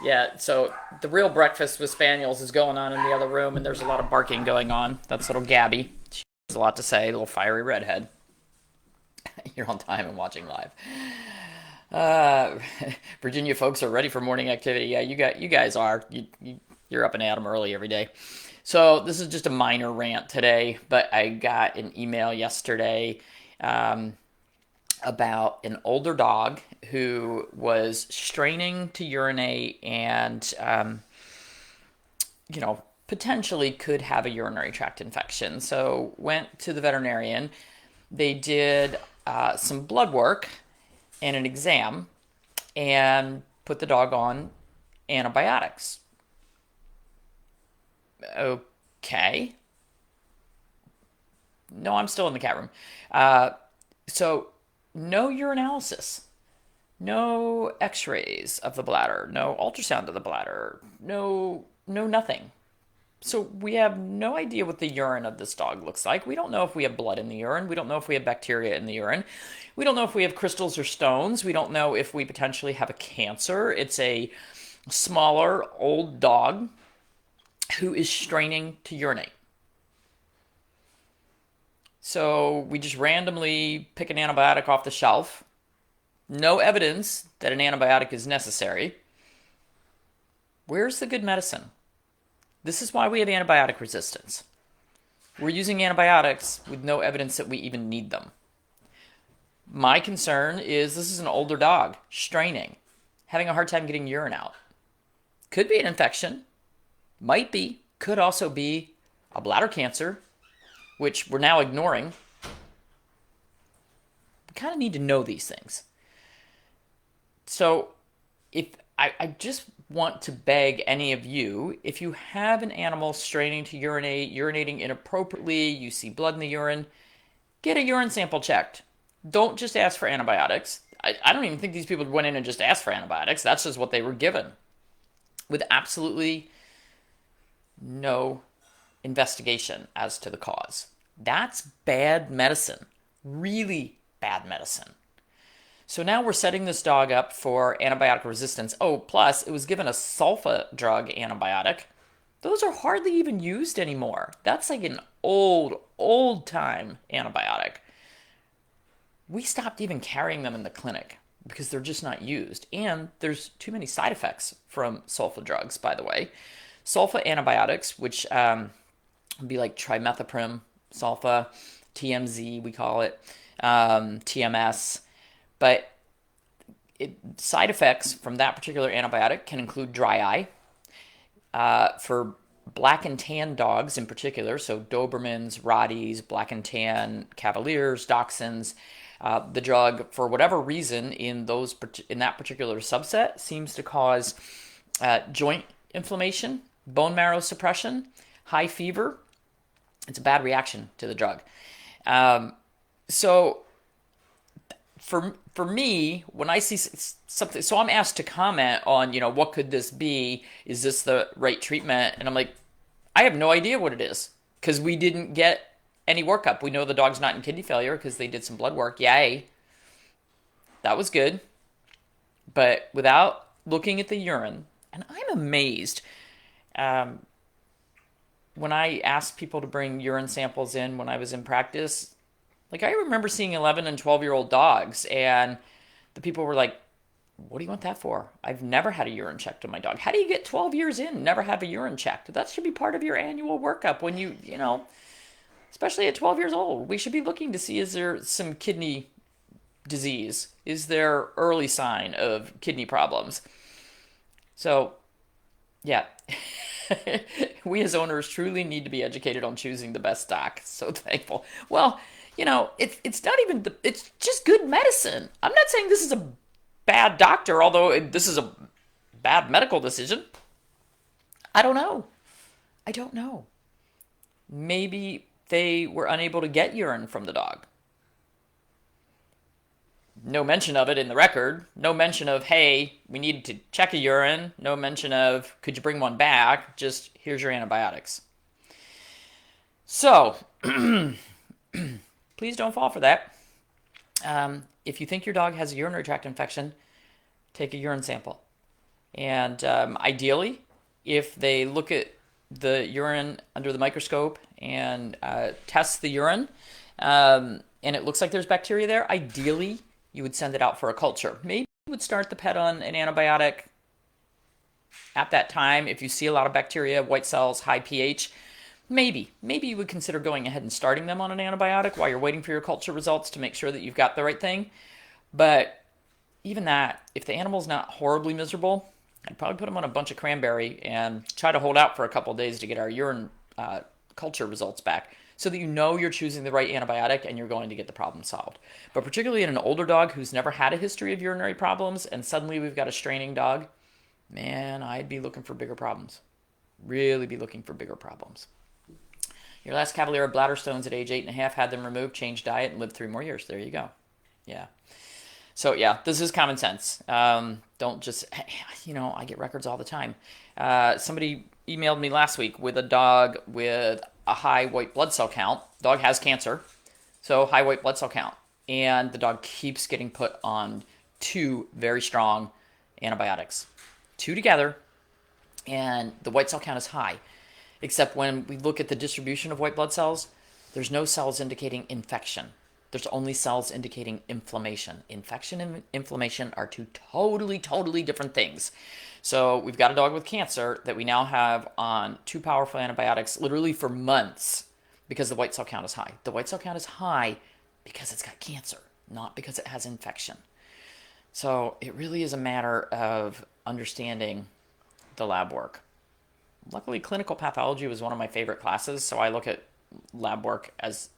Yeah, so the real breakfast with spaniels is going on in the other room, and there's a lot of barking going on. That's little Gabby. She has a lot to say, little fiery redhead. You're on time and watching live. Uh, Virginia folks are ready for morning activity. Yeah, you guys are. You're up and at 'em early every day. So this is just a minor rant today, but I got an email yesterday um, about an older dog who was straining to urinate and potentially could have a urinary tract infection. So went to the veterinarian. They did some blood work and an exam and put the dog on antibiotics. Okay. No, I'm still in the cat room. Uh, so no urinalysis, no x-rays of the bladder, no ultrasound of the bladder, no nothing. So we have no idea what the urine of this dog looks like. We don't know if we have blood in the urine. We don't know if we have bacteria in the urine. We don't know if we have crystals or stones. We don't know if we potentially have a cancer. It's a smaller, old dog who is straining to urinate. So we just randomly pick an antibiotic off the shelf. No evidence that an antibiotic is necessary. Where's the good medicine? This is why we have antibiotic resistance. We're using antibiotics with no evidence that we even need them. My concern is this is an older dog, straining, having a hard time getting urine out. Could be an infection, might be, could also be a bladder cancer, which we're now ignoring. We kind of need to know these things. So if I just want to beg any of you, if you have an animal straining to urinate, urinating inappropriately, you see blood in the urine, get a urine sample checked. Don't just ask for antibiotics. I don't even think these people went in and just asked for antibiotics. That's just what they were given with absolutely no investigation as to the cause. That's bad medicine. Really bad medicine. So now we're setting this dog up for antibiotic resistance. Oh, plus it was given a sulfa drug antibiotic. Those are hardly even used anymore. That's like an old time antibiotic. We stopped even carrying them in the clinic because they're just not used. And there's too many side effects from sulfa drugs, by the way. Sulfa antibiotics, which would be like trimethoprim sulfa, TMZ, we call it, TMS. But side effects from that particular antibiotic can include dry eye. For black and tan dogs in particular, so Dobermans, Rotties, black and tan Cavaliers, Dachshunds, the drug, for whatever reason, in that particular subset, seems to cause joint inflammation, bone marrow suppression, high fever. It's a bad reaction to the drug. So for me, when I see something, so I'm asked to comment on, what could this be? Is this the right treatment? And I'm like, I have no idea what it is because we didn't get any workup. We know the dog's not in kidney failure because they did some blood work. Yay. That was good. But without looking at the urine, and I'm amazed when I asked people to bring urine samples in when I was in practice, like I remember seeing 11 and 12-year-old dogs and the people were like, what do you want that for? I've never had a urine checked on my dog. How do you get 12 years in, never have a urine checked? That should be part of your annual workup when especially at 12 years old. We should be looking to see, is there some kidney disease? Is there early sign of kidney problems? So, yeah. We as owners truly need to be educated on choosing the best stock. So thankful. Well, it's not even it's just good medicine. I'm not saying this is a bad doctor, although this is a bad medical decision. I don't know. I don't know. Maybe they were unable to get urine from the dog. No mention of it in the record. No mention of, hey, we need to check a urine. No mention of, could you bring one back? Just, here's your antibiotics. So, please don't fall for that. If you think your dog has a urinary tract infection, take a urine sample. And ideally, if they look at the urine under the microscope and test the urine, and it looks like there's bacteria there, ideally you would send it out for a culture. Maybe you would start the pet on an antibiotic at that time. If you see a lot of bacteria, white cells, high pH, maybe you would consider going ahead and starting them on an antibiotic while you're waiting for your culture results to make sure that you've got the right thing. But even that, if the animal's not horribly miserable, I'd probably put them on a bunch of cranberry and try to hold out for a couple of days to get our urine culture results back so that you know you're choosing the right antibiotic and you're going to get the problem solved. But particularly in an older dog who's never had a history of urinary problems and suddenly we've got a straining dog, man, I'd be looking for bigger problems. Really be looking for bigger problems. Your last Cavalier had bladder stones at age 8.5, had them removed, changed diet, and lived 3 more years. There you go. Yeah. So yeah, this is common sense. Don't just, I get records all the time. Somebody emailed me last week with a dog with a high white blood cell count. Dog has cancer, so high white blood cell count. And the dog keeps getting put on 2 very strong antibiotics. 2 together, and the white cell count is high. Except when we look at the distribution of white blood cells, there's no cells indicating infection. There's only cells indicating inflammation. Infection and inflammation are 2 totally different things. So we've got a dog with cancer that we now have on 2 powerful antibiotics literally for months because the white cell count is high. The white cell count is high because it's got cancer, not because it has infection. So it really is a matter of understanding the lab work. Luckily, clinical pathology was one of my favorite classes, so I look at lab work as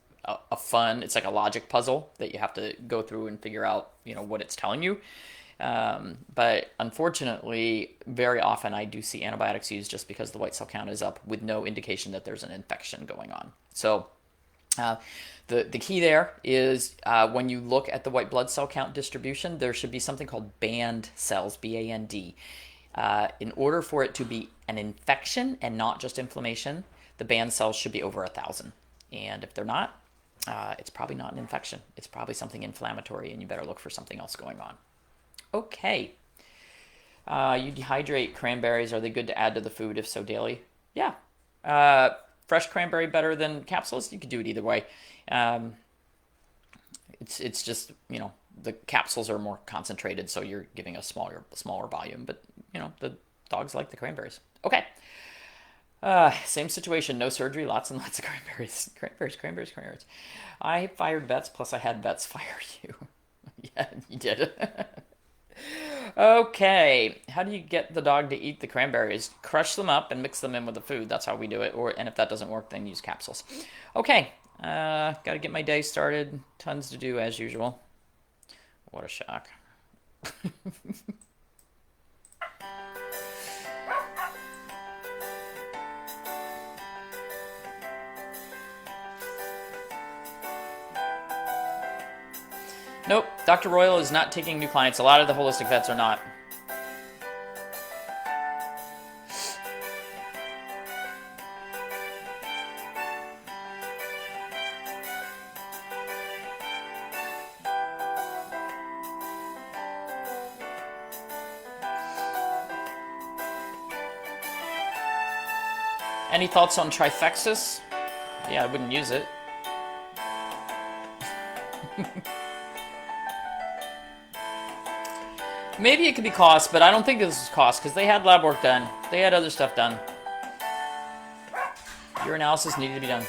a fun, it's like a logic puzzle that you have to go through and figure out, what it's telling you. But unfortunately, very often I do see antibiotics used just because the white cell count is up with no indication that there's an infection going on. So the key there is when you look at the white blood cell count distribution, there should be something called band cells, B-A-N-D. In order for it to be an infection and not just inflammation, the band cells should be over 1,000. And if they're not, it's probably not an infection. It's probably something inflammatory, and you better look for something else going on. Okay. You dehydrate cranberries. Are they good to add to the food? If so, daily? Yeah. Fresh cranberry better than capsules? You could do it either way. It's just, the capsules are more concentrated, so you're giving a smaller volume. But, the dogs like the cranberries. Okay. Same situation, no surgery, lots and lots of cranberries. Cranberries. I fired vets, plus I had vets fire you. Yeah, you did. Okay, how do you get the dog to eat the cranberries? Crush them up and mix them in with the food. That's how we do it. And if that doesn't work, then use capsules. Okay, gotta get my day started. Tons to do as usual. What a shock. Nope, Dr. Royal is not taking new clients. A lot of the holistic vets are not. Any thoughts on Trifexis? Yeah, I wouldn't use it. Maybe it could be cost, but I don't think this is cost because they had lab work done. They had other stuff done. Your analysis needed to be done.